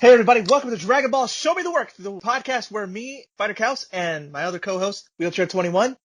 Hey everybody, welcome to Dragon Ball Show Me the Work, the podcast where me, Fighterxaos, and my other co-host, Wheelchair21,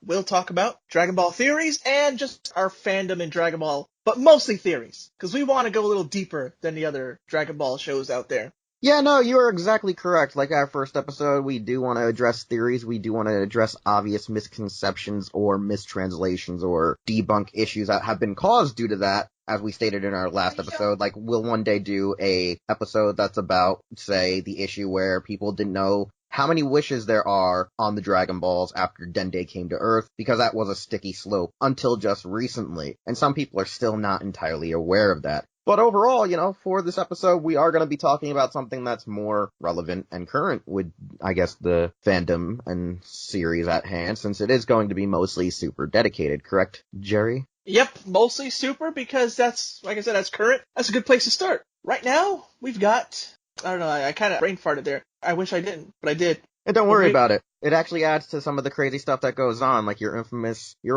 will talk about Dragon Ball theories and just our fandom in Dragon Ball, but mostly theories, because we want to go a little deeper than the other Dragon Ball shows out there. Yeah, no, you are exactly correct. Like our first episode, we do want to address theories, we do want to address obvious misconceptions or mistranslations or debunk issues that have been caused due to that. As we stated in our last episode, like we'll one day do a episode that's about, say, the issue where people didn't know how many wishes there are on the Dragon Balls after Dende came to Earth, because that was a sticky slope until just recently, and some people are still not entirely aware of that. But overall, for this episode, we are going to be talking about something that's more relevant and current with, I guess, the fandom and series at hand, since it is going to be mostly super dedicated, correct, Jerry? Yep, mostly super, because that's, like I said, that's current. That's a good place to start. Right now, we've got, I don't know, I kind of brain farted there. I wish I didn't, but I did. And don't worry about it. It actually adds to some of the crazy stuff that goes on, like your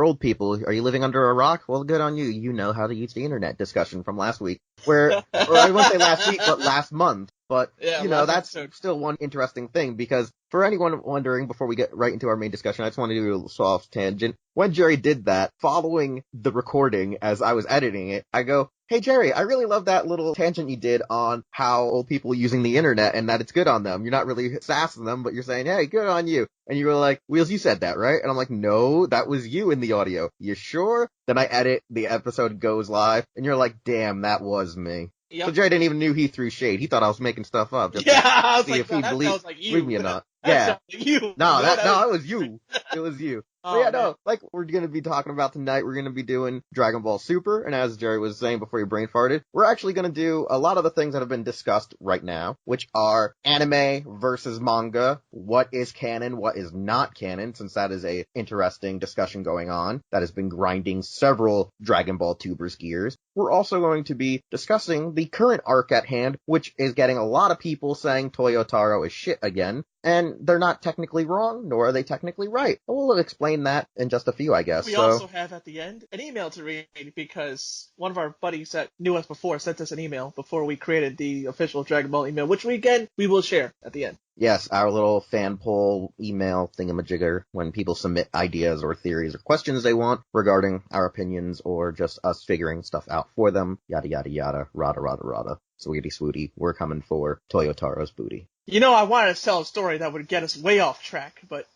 old people. Are you living under a rock? Well, good on you. You know how to use the internet discussion from last week. Or I won't say last week, but last month. But, yeah, that's still one interesting thing, because for anyone wondering, before we get right into our main discussion, I just want to do a little soft tangent. When Jerry did that, following the recording as I was editing it, I go, hey Jerry, I really love that little tangent you did on how old people using the internet and that it's good on them. You're not really sassing them, but you're saying, hey, good on you. And you were like, Wheels, you said that, right? And I'm like, no, that was you in the audio. You sure? Then I edit, the episode goes live, and you're like, damn, that was me. Yep. So Jerry didn't even knew he threw shade. He thought I was making stuff up. Just I was see like, if he believe me or not. Yeah. Like you. It was you. It was you. Oh, but yeah, like we're going to be talking about tonight, we're going to be doing Dragon Ball Super, and as Jerry was saying before he brain farted, we're actually going to do a lot of the things that have been discussed right now, which are anime versus manga, what is canon, what is not canon, since that is a interesting discussion going on that has been grinding several Dragon Ball tubers' gears. We're also going to be discussing the current arc at hand, which is getting a lot of people saying Toyotaro is shit again. And they're not technically wrong, nor are they technically right. We'll explain that in just a few, I guess. We also have at the end an email to read, because one of our buddies that knew us before sent us an email before we created the official Dragon Ball email, which we will share at the end. Yes, our little fan poll email thingamajigger, when people submit ideas or theories or questions they want regarding our opinions or just us figuring stuff out for them. Yada yada yada, rada rada rada. Sweetie swootie, we're coming for Toyotaro's booty. I wanted to tell a story that would get us way off track, but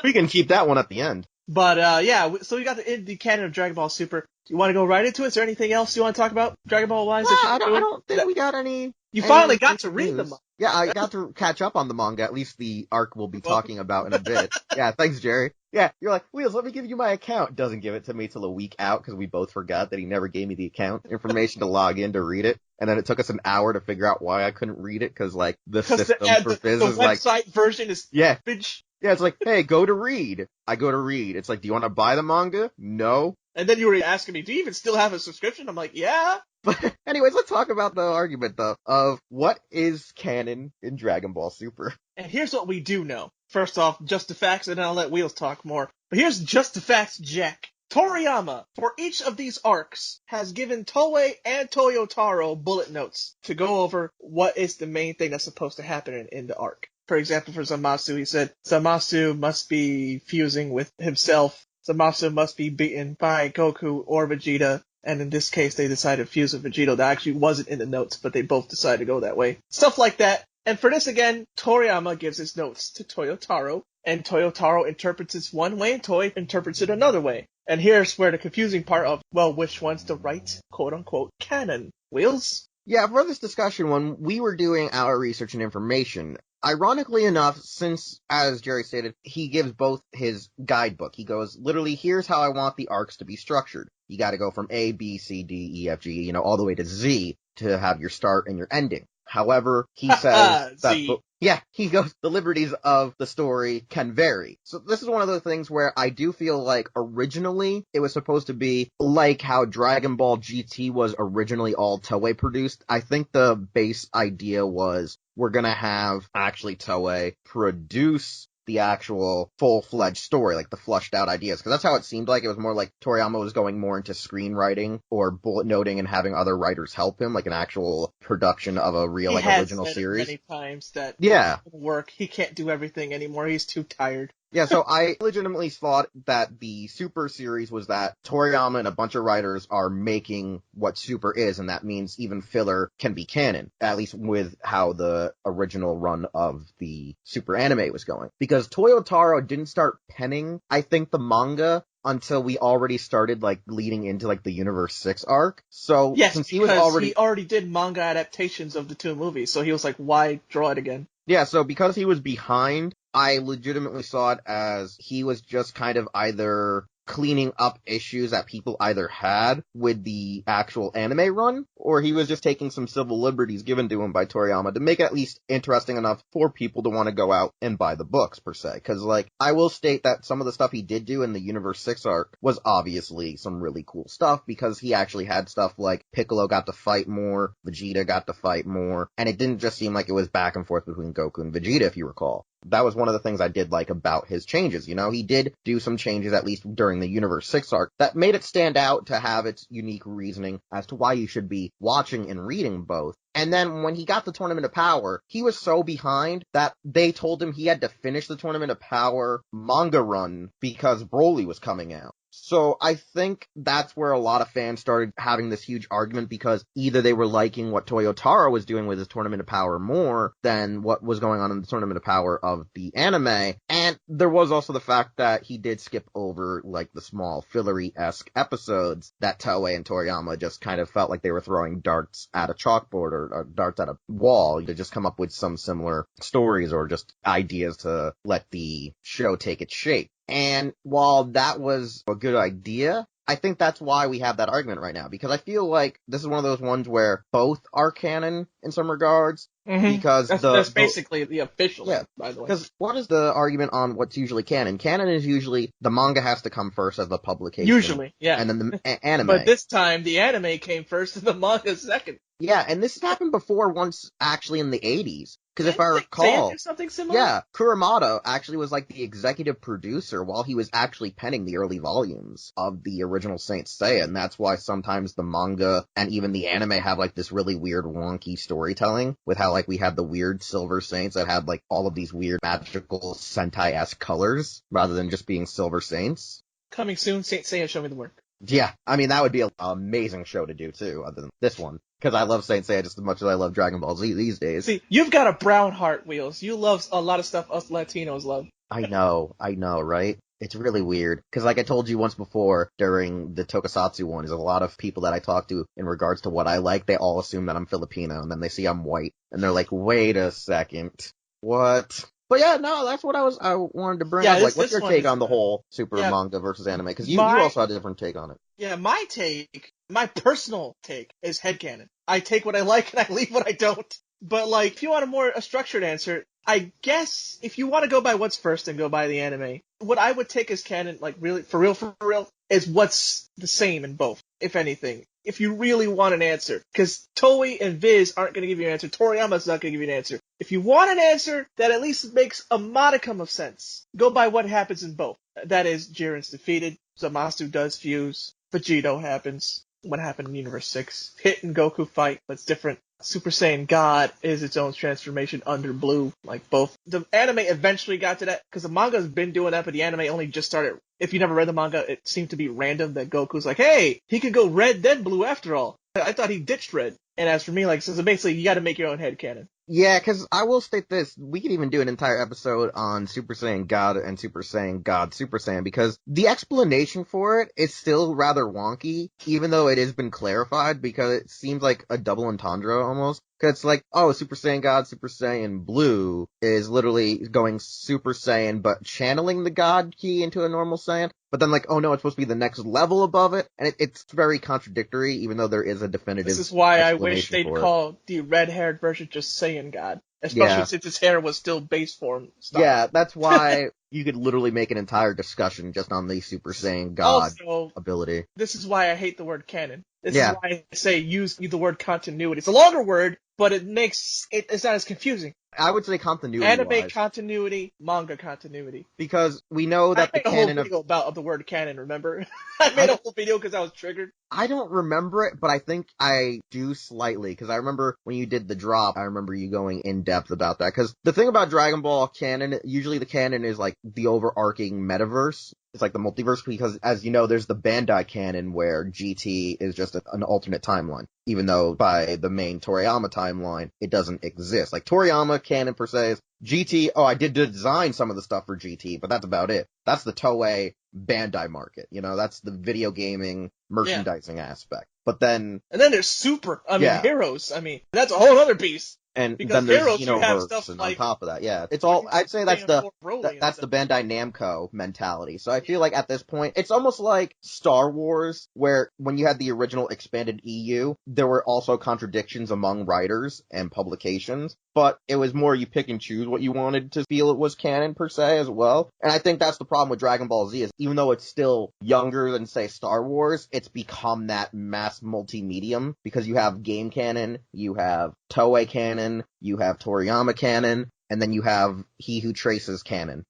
we can keep that one at the end. But so we got the canon of Dragon Ball Super. Do you want to go right into it? Is there anything else you want to talk about Dragon Ball wise? I don't think we got any. You finally got to read them. Yeah, I got to catch up on the manga. At least the arc we'll be talking about in a bit. Yeah, thanks, Jerry. Yeah, you're like, Wheels, let me give you my account. Doesn't give it to me till a week out, because we both forgot that he never gave me the account information to log in to read it. And then it took us an hour to figure out why I couldn't read it, because, like, the system for Fizz is like... The website version is garbage. Yeah, it's like, hey, go to read. I go to read. It's like, do you want to buy the manga? No. And then you were asking me, do you even still have a subscription? I'm like, yeah. But anyways, let's talk about the argument, though, of what is canon in Dragon Ball Super. And here's what we do know. First off, just the facts, and then I'll let Wheels talk more. But here's just the facts, Jack. Toriyama, for each of these arcs, has given Toei and Toyotaro bullet notes to go over what is the main thing that's supposed to happen in the arc. For example, for Zamasu, he said, Zamasu must be fusing with himself. Zamasu must be beaten by Goku or Vegeta. And in this case, they decided to fuse with Vegeta. That actually wasn't in the notes, but they both decided to go that way. Stuff like that. And for this again, Toriyama gives his notes to Toyotaro. And Toyotaro interprets it one way, and Toei interprets it another way. And here's where the confusing part of, well, which one's the right, quote-unquote, canon? Wheels? Yeah, for this discussion, when we were doing our research and information, ironically enough, since, as Jerry stated, he gives both his guidebook. He goes, literally, here's how I want the arcs to be structured. You gotta go from A, B, C, D, E, F, G, all the way to Z to have your start and your ending. However, he says that, he goes, the liberties of the story can vary. So this is one of the things where I do feel like originally it was supposed to be like how Dragon Ball GT was originally all Toei produced. I think the base idea was we're gonna have actually Toei produce the actual full-fledged story, like the flushed-out ideas. Because that's how it seemed like. It was more like Toriyama was going more into screenwriting or bullet noting and having other writers help him, like an actual production of a real, like, original series. He has said many times that yeah. It doesn't work. He can't do everything anymore. He's too tired. Yeah, so I legitimately thought that the Super series was that Toriyama and a bunch of writers are making what Super is, and that means even filler can be canon, at least with how the original run of the Super anime was going. Because Toyo Taro didn't start penning, I think, the manga until we already started, like, leading into, like, the Universe 6 arc. So, yes, since he already did manga adaptations of the two movies, so he was like, why draw it again? Yeah, so because he was behind, I legitimately saw it as he was just kind of either cleaning up issues that people either had with the actual anime run, or he was just taking some civil liberties given to him by Toriyama to make it at least interesting enough for people to want to go out and buy the books, per se. Because, like, I will state that some of the stuff he did do in the Universe 6 arc was obviously some really cool stuff, because he actually had stuff like Piccolo got to fight more, Vegeta got to fight more, and it didn't just seem like it was back and forth between Goku and Vegeta, if you recall. That was one of the things I did like about his changes. You know, he did do some changes, at least during the Universe 6 arc, that made it stand out to have its unique reasoning as to why you should be watching and reading both. And then when he got the Tournament of Power, he was so behind that they told him he had to finish the Tournament of Power manga run because Broly was coming out. So I think that's where a lot of fans started having this huge argument, because either they were liking what Toyo Taro was doing with his Tournament of Power more than what was going on in the Tournament of Power of the anime, and there was also the fact that he did skip over, like, the small fillery-esque episodes that Toei and Toriyama just kind of felt like they were throwing darts at a chalkboard or darts at a wall to just come up with some similar stories or just ideas to let the show take its shape. And while that was a good idea, I think that's why we have that argument right now, because I feel like this is one of those ones where both are canon in some regards, because that's basically the official one, by the way. Because what is the argument on what's usually canon? Canon is usually the manga has to come first as the publication. Usually, yeah. And then the anime. But this time, the anime came first and the manga second. Yeah, and this happened before once, actually, in the 80s. Because if I recall, something similar? Yeah, Kuramato actually was like the executive producer while he was actually penning the early volumes of the original Saint Seiya, and that's why sometimes the manga and even the anime have like this really weird wonky storytelling, with how like we had the weird Silver Saints that had like all of these weird magical Sentai-esque colors, rather than just being Silver Saints. Coming soon, Saint Seiya, show me the work. Yeah, I mean, that would be an amazing show to do, too, other than this one. Because I love Saint Seiya just as much as I love Dragon Ball Z these days. See, you've got a brown heart, Wheels. You love a lot of stuff us Latinos love. I know, right? It's really weird. Because like I told you once before, during the Tokusatsu one, is a lot of people that I talk to in regards to what I like, they all assume that I'm Filipino, and then they see I'm white, and they're like, wait a second, what? But yeah, no, that's what I wanted to bring up. Like, what's your take on the whole Super manga versus anime? Because you also had a different take on it. Yeah, my personal take is headcanon. I take what I like and I leave what I don't. But like, if you want a structured answer, I guess if you want to go by what's first and go by the anime, what I would take as canon, like really, for real, is what's the same in both, if anything. If you really want an answer. Because Toei and Viz aren't going to give you an answer. Toriyama's not going to give you an answer. If you want an answer that at least makes a modicum of sense, go by what happens in both. That is, Jiren's defeated, Zamasu does fuse, Vegito happens, what happened in Universe 6, Hit and Goku fight, but it's different. Super Saiyan God is its own transformation under Blue, like both. The anime eventually got to that, because the manga's been doing that, but the anime only just started. If you never read the manga, it seemed to be random that Goku's like, hey, he could go red then blue after all. I thought he ditched red. And as for me, like, so basically you gotta make your own headcanon. Yeah, because I will state this, we could even do an entire episode on Super Saiyan God and Super Saiyan God Super Saiyan, because the explanation for it is still rather wonky, even though it has been clarified, because it seems like a double entendre almost. Because it's like, oh, Super Saiyan God, Super Saiyan Blue is literally going Super Saiyan, but channeling the God ki into a normal Saiyan. But then like, oh no, it's supposed to be the next level above it. And it's very contradictory, even though there is a definitive This is why I wish they'd call the red-haired version just Saiyan God. Especially since his hair was still base form style. Yeah, that's why you could literally make an entire discussion just on the Super Saiyan God ability. This is why I hate the word canon. This is why I say use the word continuity. It's a longer word, but it's not as confusing. I would say continuity Anime wise. continuity, manga continuity. Because we know that the I made a whole canon video of the word canon, remember? I made a whole video because I was triggered. I don't remember it, but I think I do slightly, because I remember when you did the drop, I remember you going in depth about that. Because the thing about Dragon Ball canon, usually the canon is like the overarching metaverse. It's like the multiverse, because as you know, there's the Bandai canon where GT is just an alternate timeline. Even though by the main Toriyama timeline, it doesn't exist. Like Toriyama canon per se is GT, I did design some of the stuff for GT, but that's about it. That's the Toei Bandai market. That's the video gaming merchandising aspect. But then... And then there's Super, Heroes. That's a whole other beast. And because then there's Heroes, you have Xenoverse, stuff and like... on top of that, yeah. It's all, I'd say that's the Bandai Namco mentality. So I feel like at this point, it's almost like Star Wars, where when you had the original expanded EU, there were also contradictions among writers and publications, but it was more you pick and choose what you wanted to feel it was canon per se as well. And I think that's the problem with Dragon Ball Z, is even though it's still younger than, say, Star Wars, it's become that mass multi-medium, because you have game canon, you have Toei canon, you have Toriyama canon, and then you have He Who Traces canon.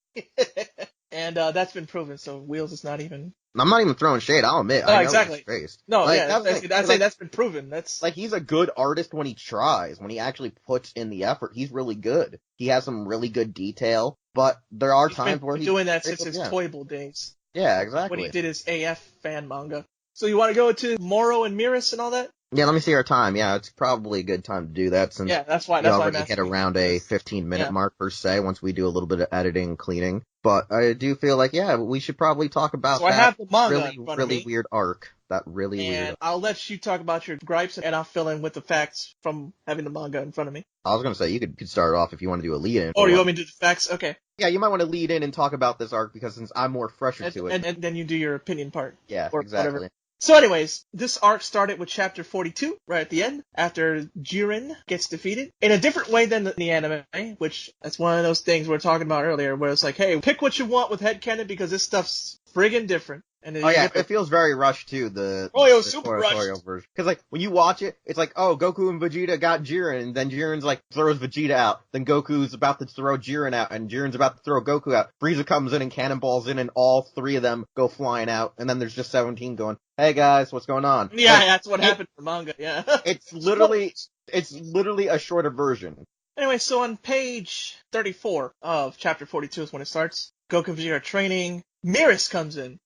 And that's been proven, so Wheels is not even... I'm not even throwing shade, I'll admit. No, I know exactly. he's traced. No, like, yeah, I'd say that's been proven. That's like, he's a good artist when he tries. When he actually puts in the effort, he's really good. He has some really good detail, but there are times where he's doing that since his Toyable days. Yeah, exactly. When he did his AF fan manga. So you want to go to Moro and Miris and all that? Yeah, let me see our time. Yeah, it's probably a good time to do that, since that's why we already hit around a 15-minute mark per se, once we do a little bit of editing and cleaning. But I do feel like, we should probably talk about I have the manga really weird arc. That really weird arc. I'll let you talk about your gripes, and I'll fill in with the facts from having the manga in front of me. I was going to say, you could start off if you want to do a lead-in. Oh, you want me to do the facts? Okay. Yeah, you might want to lead in and talk about this arc, because since I'm more fresher to it. And then you do your opinion part. Yeah, exactly. Whatever. So anyways, this arc started with chapter 42, right at the end, after Jiren gets defeated, in a different way than the anime, which that's one of those things we were talking about earlier, where it's like, hey, pick what you want with headcanon, because this stuff's friggin' different. And it feels very rushed too, the super rushed. Version. Because like, when you watch it, it's like, Goku and Vegeta got Jiren, and then Jiren's like, throws Vegeta out, then Goku's about to throw Jiren out, and Jiren's about to throw Goku out. Frieza comes in and cannonballs in, and all three of them go flying out, and then there's just 17 going, hey guys, what's going on? Yeah, that's what happened in the manga, yeah. It's literally a shorter version. Anyway, so on page 34 of chapter 42 is when it starts. Goku and Vegeta are training. Miris comes in.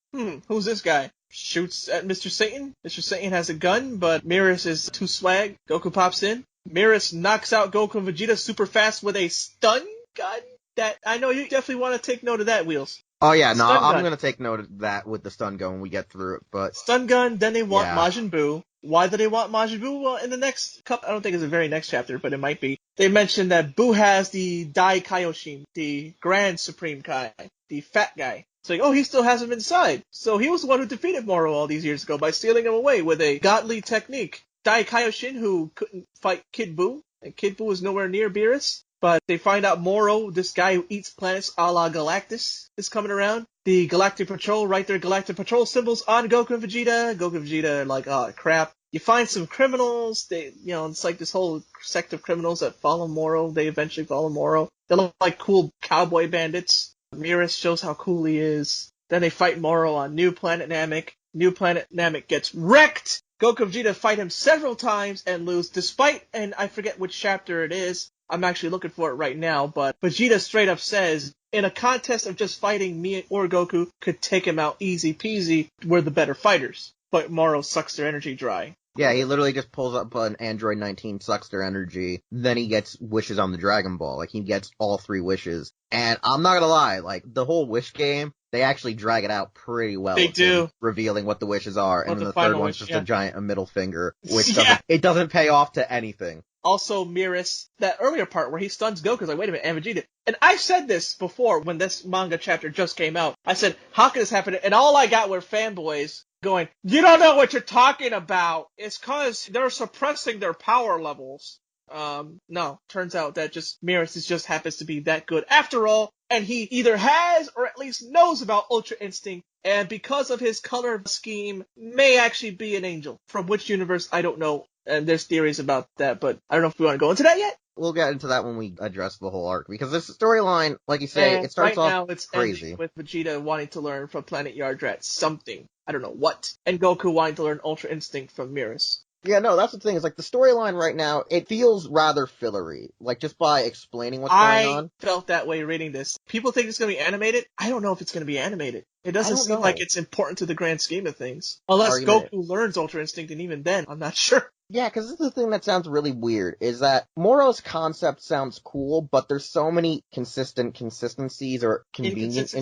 Who's this guy? Shoots at Mr. Satan. Mr. Satan has a gun, but Miris is too swag. Goku pops in. Miris knocks out Goku and Vegeta super fast with a stun gun. That, I know you definitely want to take note of that, Wheels. Oh yeah, no, I'm gonna take note of that with the stun gun when we get through it, but... Stun gun, then they want Majin Buu. Why do they want Majin Buu? Well, in the next couple, I don't think it's the very next chapter, but it might be. They mentioned that Buu has the Dai Kaioshin, the Grand Supreme Kai, the fat guy. It's like, he still has him inside. So he was the one who defeated Moro all these years ago by stealing him away with a godly technique. Dai Kaioshin, who couldn't fight Kid Buu, and Kid Buu is nowhere near Beerus. But they find out Moro, this guy who eats planets a la Galactus, is coming around. The Galactic Patrol write their Galactic Patrol symbols on Goku and Vegeta. Goku and Vegeta are like, oh crap. You find some criminals. It's like this whole sect of criminals that follow Moro. They eventually follow Moro. They look like cool cowboy bandits. Miris shows how cool he is. Then they fight Moro on New Planet Namek. New Planet Namek gets wrecked. Goku and Vegeta fight him several times and lose, despite, and I forget which chapter it is. I'm actually looking for it right now, but Vegeta straight up says, in a contest of just fighting me or Goku could take him out easy peasy, we're the better fighters. But Moro sucks their energy dry. Yeah, he literally just pulls up an Android 19, sucks their energy, then he gets wishes on the Dragon Ball. Like, he gets all 3 wishes. And I'm not gonna lie, like, the whole wish game, they actually drag it out pretty well. They do. Revealing what the wishes are, and then the third one's just a giant middle finger, which it doesn't pay off to anything. Also, Miris, that earlier part where he stuns Goku's like, wait a minute, and Vegeta. And I said this before when this manga chapter just came out. I said, how could this happen? And all I got were fanboys going, you don't know what you're talking about. It's cause they're suppressing their power levels. No, turns out that Miris just happens to be that good after all. And he either has or at least knows about Ultra Instinct. And because of his color scheme, may actually be an angel. From which universe, I don't know. And there's theories about that, but I don't know if we want to go into that yet. We'll get into that when we address the whole arc, because this storyline, like you say, it starts right off now it's crazy. ending with Vegeta wanting to learn from Planet Yardrat something. I don't know what. And Goku wanting to learn Ultra Instinct from Mirrors. Yeah, no, that's the thing. Is like the storyline right now, it feels rather fillery. Like just by explaining what's going on. I felt that way reading this. People think it's going to be animated. I don't know if it's going to be animated. It doesn't seem like it's important to the grand scheme of things. Unless Goku learns Ultra Instinct, and even then, I'm not sure. Yeah, because this is the thing that sounds really weird, is that Moro's concept sounds cool, but there's so many consistencies or convenient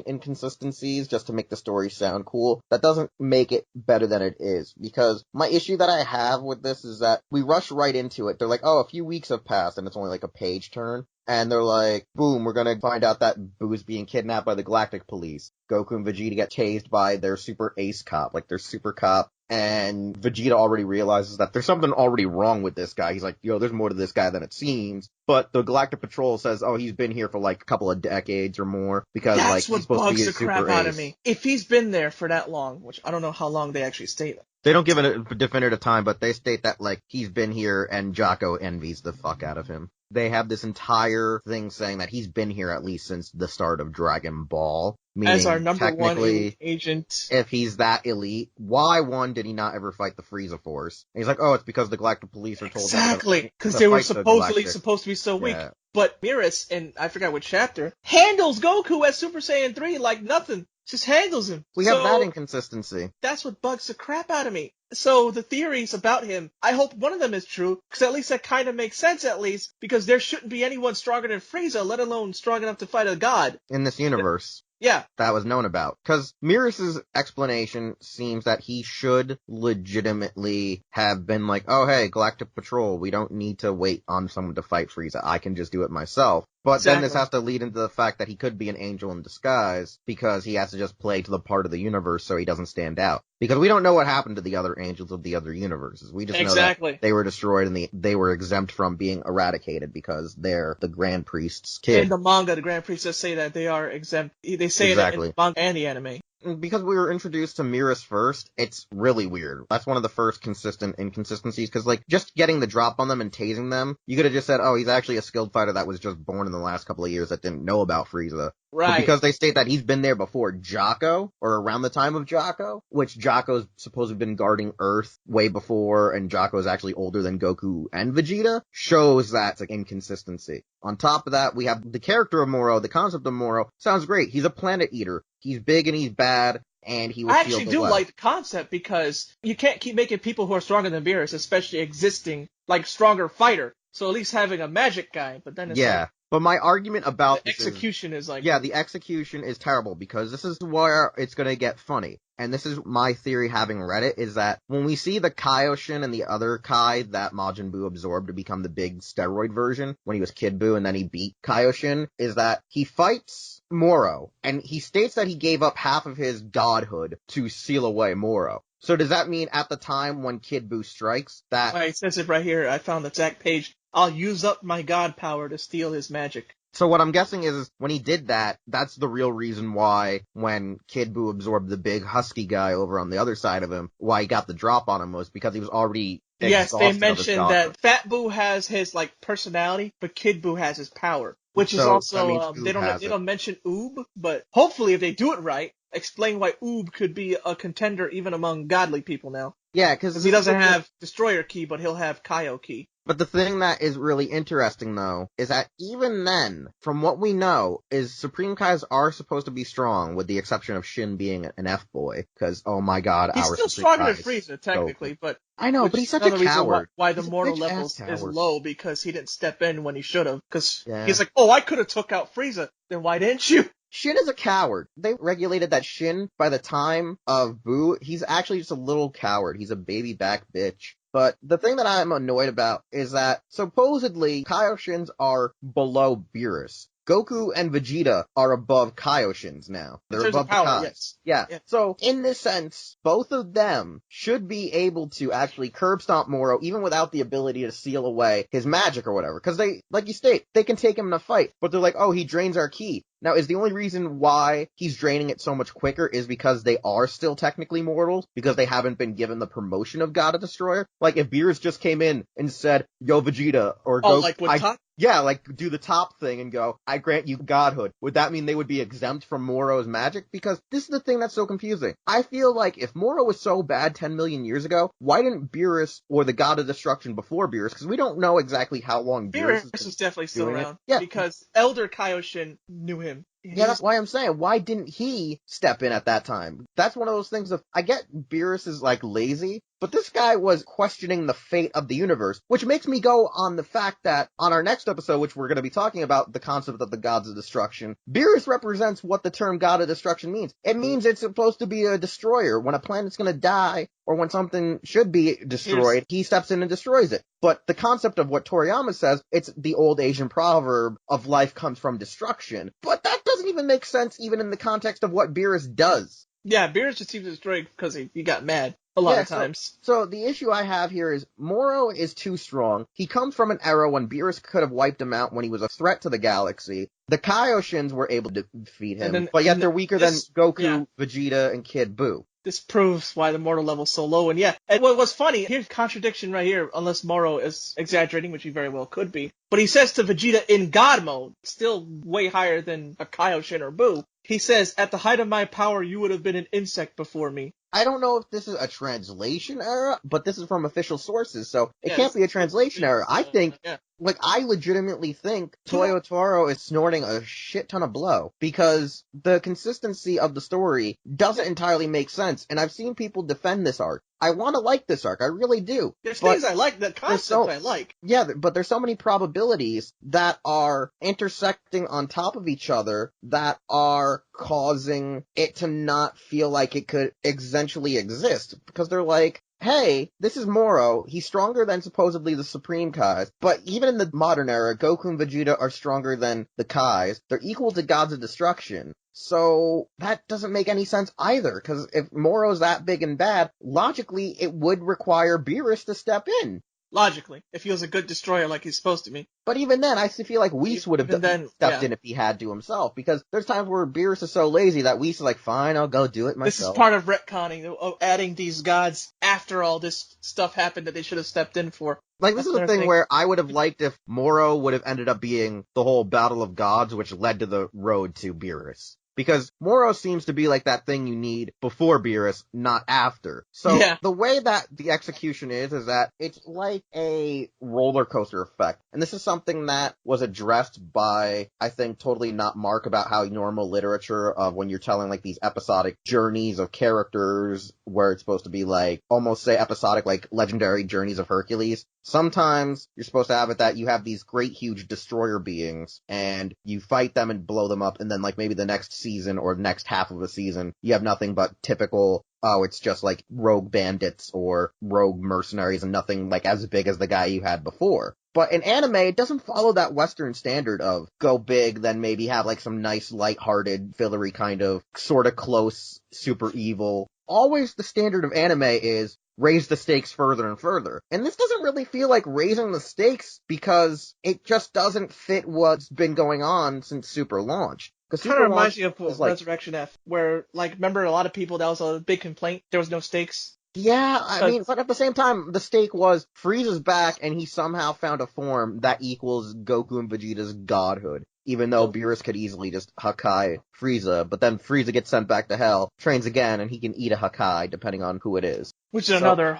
inconsistencies just to make the story sound cool. That doesn't make it better than it is, because my issue that I have with this is that we rush right into it. They're like, oh, a few weeks have passed, and it's only like a page turn. And they're like, boom, we're gonna find out that Boo's being kidnapped by the Galactic Police. Goku and Vegeta get tased by their super ace cop, like their super cop. And Vegeta already realizes that there's something already wrong with this guy. He's like, yo, there's more to this guy than it seems. But the Galactic Patrol says, oh, he's been here for like a couple of decades or more, because that's like he's supposed to be a super ace. That's what bugs the crap out of me. If he's been there for that long, which I don't know how long they actually state. They don't give it a definitive time, but they state that, like, he's been here and Jocko envies the fuck out of him. They have this entire thing saying that he's been here at least since the start of Dragon Ball. Meaning, as our number one agent. If he's that elite, why, one, did he not ever fight the Frieza Force? And he's like, oh, it's because the Galactic Police are told exactly, because they were supposedly supposed to be so weak. But Mirrors, and I forgot what chapter, handles Goku as Super Saiyan 3 like nothing. Just handles him. We have that inconsistency. That's what bugs the crap out of me. So the theories about him, I hope one of them is true, because at least that kind of makes sense at least, because there shouldn't be anyone stronger than Frieza, let alone strong enough to fight a god. In this universe. Yeah. That was known about. Because Mirrors' explanation seems that he should legitimately have been like, oh hey, Galactic Patrol, we don't need to wait on someone to fight Frieza, I can just do it myself. But then this has to lead into the fact that he could be an angel in disguise, because he has to just play to the part of the universe so he doesn't stand out. Because we don't know what happened to the other angels of the other universes. We just know that they were destroyed and they were exempt from being eradicated because they're the Grand Priest's kid. In the manga, the Grand Priest does say that they are exempt. They say that in the manga and the anime. Because we were introduced to Mirrors first, it's really weird. That's one of the first consistent inconsistencies, because, like, just getting the drop on them and tasing them, you could have just said, oh, he's actually a skilled fighter that was just born in the last couple of years that didn't know about Frieza. Right. But because they state that he's been there before Jocko, or around the time of Jocko, which Jocko's supposed to have been guarding Earth way before, and Jocko's actually older than Goku and Vegeta, shows that like inconsistency. On top of that, we have the character of Moro, the concept of Moro, sounds great. He's a planet eater. He's big and he's bad, and he will I actually do like the concept, because you can't keep making people who are stronger than Beerus, especially existing, like, stronger fighter. So at least having a magic guy, but then it's like... But my argument about the execution is like... Yeah, the execution is terrible, because this is where it's gonna get funny. And this is my theory, having read it, is that when we see the Kaioshin and the other Kai that Majin Buu absorbed to become the big steroid version, when he was Kid Buu and then he beat Kaioshin, is that he fights Moro, and he states that he gave up half of his godhood to seal away Moro. So does that mean at the time when Kid Buu strikes, that... It says it right here, I found the exact page. I'll use up my god power to steal his magic. So what I'm guessing is when he did that, that's the real reason why when Kid Buu absorbed the big husky guy over on the other side of him, why he got the drop on him was because he was already exhausted. Yes, they mentioned that Fat Buu has his like personality, but Kid Buu has his power. Which is also, they don't mention Oob, but hopefully if they do it right, explain why Oob could be a contender even among godly people now. Yeah, because he doesn't have Destroyer Ki, but he'll have Kaio Ki. But the thing that is really interesting, though, is that even then, from what we know, is Supreme Kais are supposed to be strong, with the exception of Shin being an F-boy, because, oh my god, he's still stronger than Frieza, technically, but... I know, but he's such a coward. Why the mortal level is low, because he didn't step in when he should have, because he's like, oh, I could have took out Frieza, then why didn't you? Shin is a coward. They regulated that Shin, by the time of Buu, he's actually just a little coward. He's a baby back bitch. But the thing that I'm annoyed about is that supposedly Kaioshins are below Beerus. Goku and Vegeta are above Kaioshins now. They're In terms of above the power, Kais. yes. Yeah. Yeah. So, in this sense, both of them should be able to actually curb stomp Moro, even without the ability to seal away his magic or whatever. Because they, like you state, they can take him in a fight, but they're like, oh, he drains our ki. Now, is the only reason why he's draining it so much quicker is because they are still technically mortals, because they haven't been given the promotion of God of Destroyer? Like, if Beerus just came in and said, yo, Vegeta, or Oh, Goku, like with top? yeah, like, do the top thing and go, I grant you godhood. Would that mean they would be exempt from Moro's magic? Because this is the thing that's so confusing. I feel like if Moro was so bad 10 million years ago, why didn't Beerus, or the God of Destruction before Beerus, because we don't know exactly how long Beerus Is definitely still around. Yeah. Because Elder Kaioshin knew him. Yeah, that's why I'm saying, why didn't he step in at that time? That's one of those things of, I get Beerus is like lazy, but this guy was questioning the fate of the universe, which makes me go on the fact that on our next episode, which we're going to be talking about the concept of the gods of destruction, Beerus represents what the term god of destruction means. It means it's supposed to be a destroyer. When a planet's going to die, or when something should be destroyed, he steps in and destroys it. But the concept of what Toriyama says, it's the old Asian proverb of life comes from destruction. But that doesn't even make sense even in the context of what Beerus does. Yeah, Beerus just seems destroyed because he got mad a lot of times. So the issue I have here is Moro is too strong. He comes from an era when Beerus could have wiped him out when he was a threat to the galaxy. The Kaioshins were able to defeat him, but yet they're weaker than Goku, Vegeta, and Kid Buu. This proves why the Moro level's so low. And yeah, and what was funny, here's contradiction right here, unless Moro is exaggerating, which he very well could be. But he says to Vegeta in God mode, still way higher than a Kaioshin or Buu, he says, at the height of my power, you would have been an insect before me. I don't know if this is a translation error, but this is from official sources, so it can't be a translation error. I think, I legitimately think Toyotaro is snorting a shit ton of blow, because the consistency of the story doesn't entirely make sense, and I've seen people defend this arc. I want to like this arc, I really do. There's things I like, the concept I like. Yeah, but there's so many probabilities that are intersecting on top of each other that are causing it to not feel like it could essentially exist. Because they're like, hey, this is Moro, he's stronger than supposedly the Supreme Kais, but even in the modern era, Goku and Vegeta are stronger than the Kais. They're equal to gods of destruction. So that doesn't make any sense either, because if Moro's that big and bad, logically it would require Beerus to step in. Logically, if he was a good destroyer like he's supposed to be. But even then, I still feel like Whis would have stepped in if he had to himself, because there's times where Beerus is so lazy that Whis is like, fine, I'll go do it myself. This is part of retconning, of adding these gods after all this stuff happened that they should have stepped in for. Like, this is the thing where I would have liked if Moro would have ended up being the whole Battle of Gods, which led to the road to Beerus. Because Moro seems to be like that thing you need before Beerus, not after. So the way that the execution is that it's like a roller coaster effect. And this is something that was addressed by, I think, Totally Not Mark about how normal literature of when you're telling like these episodic journeys of characters where it's supposed to be like, almost say episodic, like legendary journeys of Hercules. Sometimes you're supposed to have it that you have these great huge destroyer beings and you fight them and blow them up, and then like maybe the next season or next half of a season you have nothing but typical, it's just like rogue bandits or rogue mercenaries and nothing like as big as the guy you had before. But in anime, it doesn't follow that Western standard of go big, then maybe have like some nice lighthearted, fillery kind of sort of close, super evil. Always the standard of anime is raise the stakes further and further. And this doesn't really feel like raising the stakes because it just doesn't fit what's been going on since Super launched. It kind of reminds me of Resurrection F, where, like, remember a lot of people, that was a big complaint, there was no stakes. Yeah, I mean, but at the same time, the stake was Frieza's back and he somehow found a form that equals Goku and Vegeta's godhood. Even though Beerus could easily just Hakai Frieza, but then Frieza gets sent back to hell, trains again, and he can eat a Hakai, depending on who it is. Which is another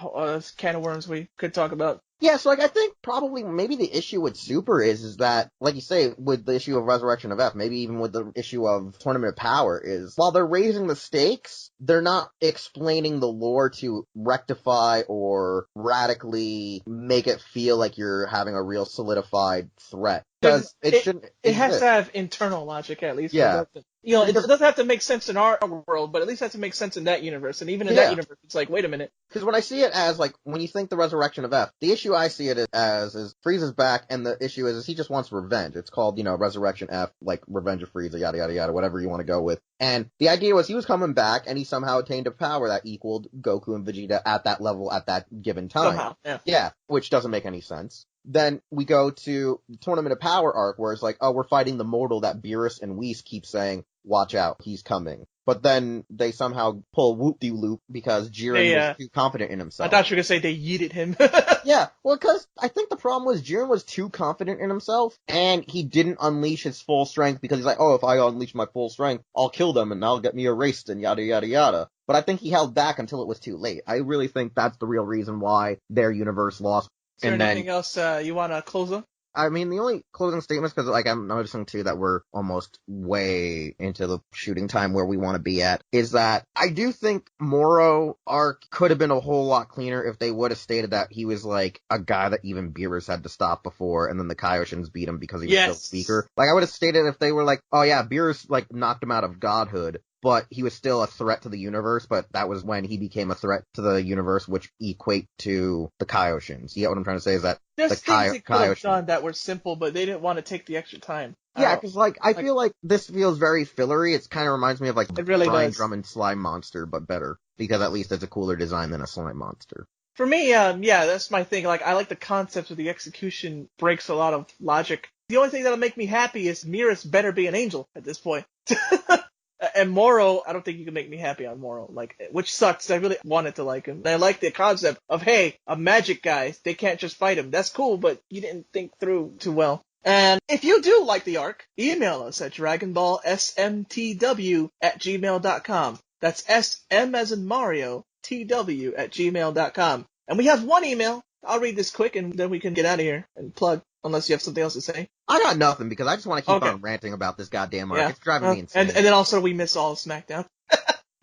can of worms we could talk about. Yeah, so, like, I think probably maybe the issue with Super is that, like you say, with the issue of Resurrection of F, maybe even with the issue of Tournament of Power, is while they're raising the stakes, they're not explaining the lore to rectify or radically make it feel like you're having a real solidified threat. because it shouldn't it has exist. to have internal logic at least. Yeah. It doesn't have to make sense in our world, but at least it has to make sense in that universe. And even in that universe, it's like, wait a minute. Because when I see it as, like, when you think the resurrection of F, the issue I see it as is Frieza's back, and the issue is he just wants revenge. It's called, Resurrection F, like, Revenge of Frieza, yada, yada, yada, whatever you want to go with. And the idea was he was coming back, and he somehow attained a power that equaled Goku and Vegeta at that level at that given time. Somehow, yeah. Yeah, which doesn't make any sense. Then we go to the Tournament of Power arc, where it's like, oh, we're fighting the mortal that Beerus and Whis keep saying, watch out, he's coming. But then they somehow pull whoop-de-loop because Jiren was too confident in himself. I thought you were going to say they yeeted him. Yeah, well, because I think the problem was Jiren was too confident in himself, and he didn't unleash his full strength because he's like, oh, if I unleash my full strength, I'll kill them and I'll get me erased and yada, yada, yada. But I think he held back until it was too late. I really think that's the real reason why their universe lost. Is there anything else you want to close on? I mean, the only closing statements, because, like, I'm noticing, too, that we're almost way into the shooting time where we want to be at, is that I do think Moro Arc could have been a whole lot cleaner if they would have stated that he was, like, a guy that even Beerus had to stop before, and then the Kaioshins beat him because he was still weaker. Like, I would have stated if they were like, oh yeah, Beerus, like, knocked him out of godhood, but he was still a threat to the universe, but that was when he became a threat to the universe, which equate to the Kaioshins. You get what I'm trying to say? Is that there's the things they could have done that were simple, but they didn't want to take the extra time. Yeah, because, like, I feel like this feels very fillery. It kind of reminds me of, like, it really Brian does. Drummond Slime Monster, but better. Because at least it's a cooler design than a slime monster. For me, that's my thing. Like, I like the concept of the execution breaks a lot of logic. The only thing that'll make me happy is Beerus better be an angel at this point. And Moro, I don't think you can make me happy on Moro, like, which sucks. I really wanted to like him. And I like the concept of, hey, a magic guy, they can't just fight him. That's cool, but you didn't think through too well. And if you do like the arc, email us at dragonballsmtw@gmail.com. That's SM as in Mario, TW@gmail.com. And we have one email. I'll read this quick and then we can get out of here and plug, unless you have something else to say. I got nothing because I just want to keep on ranting about this goddamn arc. Yeah. It's driving me insane. And then also we miss all of SmackDown.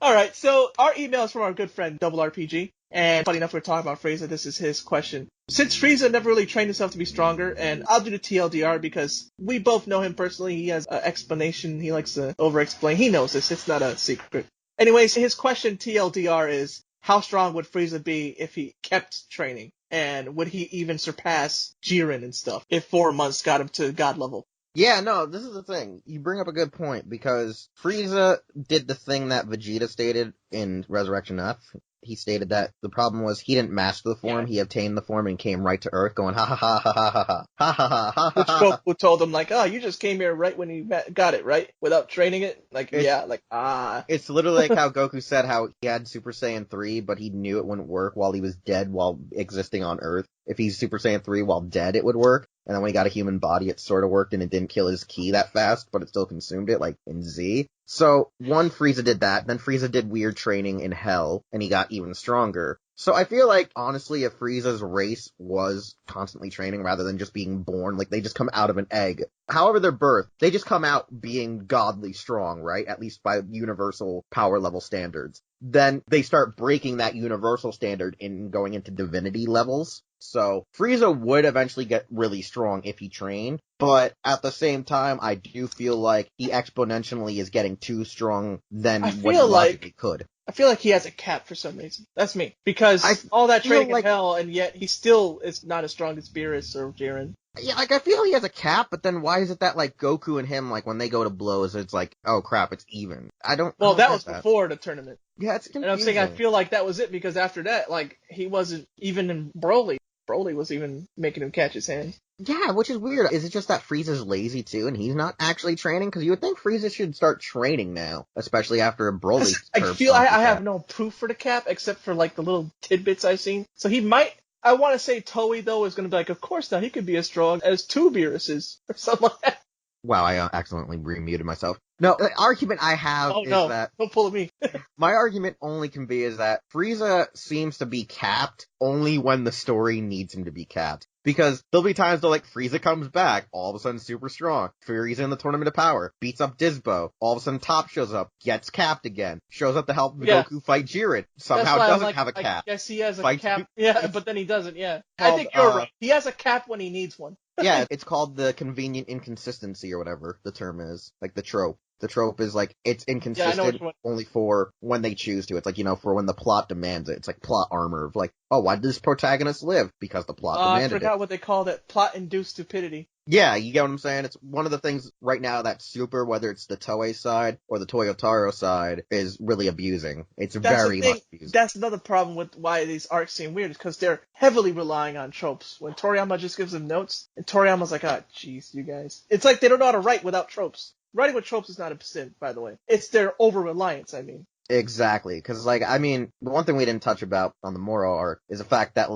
Alright, so our email is from our good friend Double RPG. And funny enough, we're talking about Frieza. This is his question. Since Frieza never really trained himself to be stronger, and I'll do the TLDR because we both know him personally. He has an explanation. He likes to over-explain. He knows this. It's not a secret. Anyways, his question, TLDR, is how strong would Frieza be if he kept training? And would he even surpass Jiren and stuff if 4 months got him to God level? Yeah, no, this is the thing. You bring up a good point because Frieza did the thing that Vegeta stated in Resurrection F. He stated that the problem was he didn't master the form, he obtained the form and came right to Earth going ha ha ha ha ha ha ha ha ha ha ha. Which Goku told him like, oh, you just came here right when you got it, right? Without training it? It's literally like how Goku said how he had Super Saiyan 3, but he knew it wouldn't work while he was dead while existing on Earth. If he's Super Saiyan 3 while dead, it would work. And then when he got a human body, it sort of worked and it didn't kill his ki that fast, but it still consumed it, like in Z. So, Frieza did that, then Frieza did weird training in Hell, and he got even stronger. So I feel like, honestly, if Frieza's race was constantly training rather than just being born, like they just come out of an egg, however they're birthed, they just come out being godly strong, right? At least by universal power level standards. Then they start breaking that universal standard in going into divinity levels. So Frieza would eventually get really strong if he trained, but at the same time, I do feel like he exponentially is getting too strong than what he logically could. I feel like he has a cap for some reason. That's me. Because all that training in Hell, and yet he still is not as strong as Beerus or Jiren. Yeah, like, I feel he has a cap, but then why is it that, like, Goku and him, like, when they go to blows, it's like, oh crap, it's even. Well, that was before the tournament. Yeah, it's confusing. And I'm saying I feel like that was it, because after that, like, he wasn't even in Broly. Broly was even making him catch his hand. Yeah, which is weird. Is it just that Frieza's lazy too, and he's not actually training? Because you would think Frieza should start training now, especially after a Broly. I have no proof for the cap, except for, like, the little tidbits I've seen. So he might... I want to say Toei, though, is going to be like, of course now, he could be as strong as 2 Beeruses, or something like that. Wow, I accidentally remuted myself. No, the argument I have is that... Don't pull at me. My argument only can be is that Frieza seems to be capped only when the story needs him to be capped. Because there'll be times like Frieza comes back, all of a sudden super strong. Frieza in the Tournament of Power, beats up Disbo. All of a sudden Top shows up, gets capped again. Shows up to help Goku fight Jiren. Somehow doesn't have a cap. Yes, he has a cap. Yeah, but then he doesn't, yeah. I think you're right. He has a cap when he needs one. Yeah, it's called the convenient inconsistency or whatever the term is. Like the trope. The trope is like, it's Yeah, I know inconsistent which one. only for when they choose to. It's like, for when the plot demands it. It's like plot armor of like, oh, why did this protagonist live? Because the plot I demanded it. forgot what they called it. Plot-induced stupidity. Yeah, you get what I'm saying? It's one of the things right now that Super, whether it's the Toei side or the Toyotaro side, is really abusing. It's That's the very thing. much abusing. That's another problem with why these arcs seem weird, is because they're heavily relying on tropes. When Toriyama just gives them notes, and Toriyama's like, jeez, you guys. It's like they don't know how to write without tropes. Writing with tropes is not a sin, by the way. It's their over-reliance, I mean. Exactly, because the one thing we didn't touch about on the Moro arc is the fact that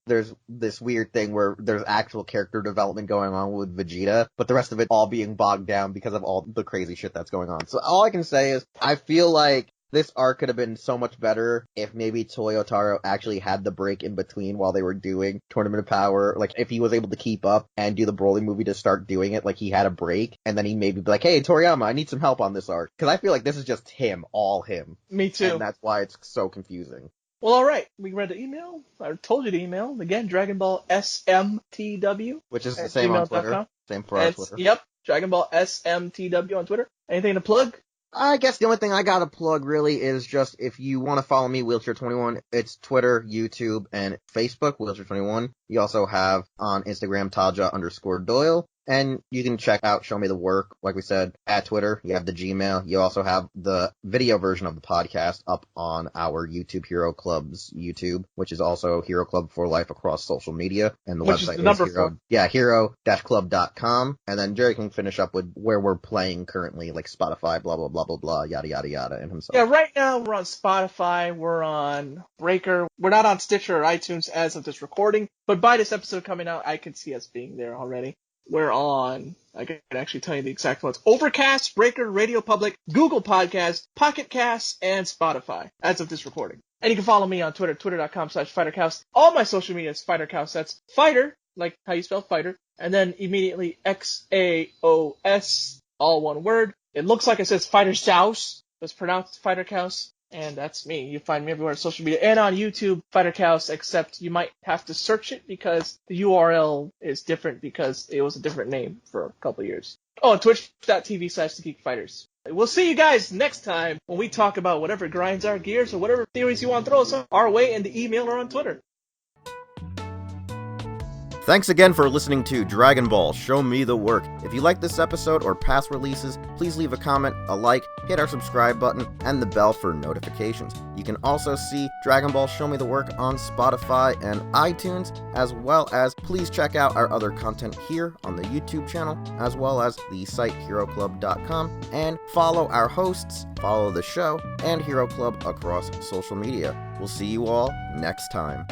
there's this weird thing where there's actual character development going on with Vegeta, but the rest of it all being bogged down because of all the crazy shit that's going on. So all I can say is I feel like this arc could have been so much better if maybe Toyotaro actually had the break in between while they were doing Tournament of Power. Like, if he was able to keep up and do the Broly movie to start doing it, like he had a break, and then he maybe be like, hey, Toriyama, I need some help on this arc. Because I feel like this is just him, all him. Me too. And that's why it's so confusing. Well, alright. We read the email. I told you the email. Again, Dragon Ball SMTW. Which is the same on Twitter. Same for our Twitter. Yep. Dragon Ball SMTW on Twitter. Anything to plug? I guess the only thing I gotta plug really is just if you want to follow me, Wheelchair21, it's Twitter, YouTube, and Facebook, Wheelchair21. You also have on Instagram, Taja_Doyle. And you can check out Show Me the Work, like we said, at Twitter. You have the Gmail. You also have the video version of the podcast up on our YouTube Hero Club's YouTube, which is also Hero Club for Life across social media. And the website is hero-club.com. And then Jerry can finish up with where we're playing currently, like Spotify, blah, blah, blah, blah, blah, yada, yada, yada, and himself. Yeah, right now we're on Spotify, we're on Breaker. We're not on Stitcher or iTunes as of this recording, but by this episode coming out, I can see us being there already. We're on, I can actually tell you the exact ones, Overcast, Breaker, Radio Public, Google Podcasts, Pocket Casts, and Spotify, as of this recording. And you can follow me on Twitter, twitter.com/Fighterxaos. All my social media is Fighterxaos. That's fighter, like how you spell fighter, and then immediately Xaos, all one word. It looks like it says Fighterxaos, but it's pronounced Fighterxaos. And that's me. You find me everywhere on social media and on YouTube, Fighterxaos, except you might have to search it because the URL is different because it was a different name for a couple of years. Oh, and twitch.tv/TheGeekFighters. We'll see you guys next time when we talk about whatever grinds our gears or whatever theories you want to throw us our way in the email or on Twitter. Thanks again for listening to Dragon Ball Show Me the Work. If you like this episode or past releases, please leave a comment, a like, hit our subscribe button, and the bell for notifications. You can also see Dragon Ball Show Me the Work on Spotify and iTunes, as well as please check out our other content here on the YouTube channel, as well as the site HeroClub.com, and follow our hosts, follow the show, and Hero Club across social media. We'll see you all next time.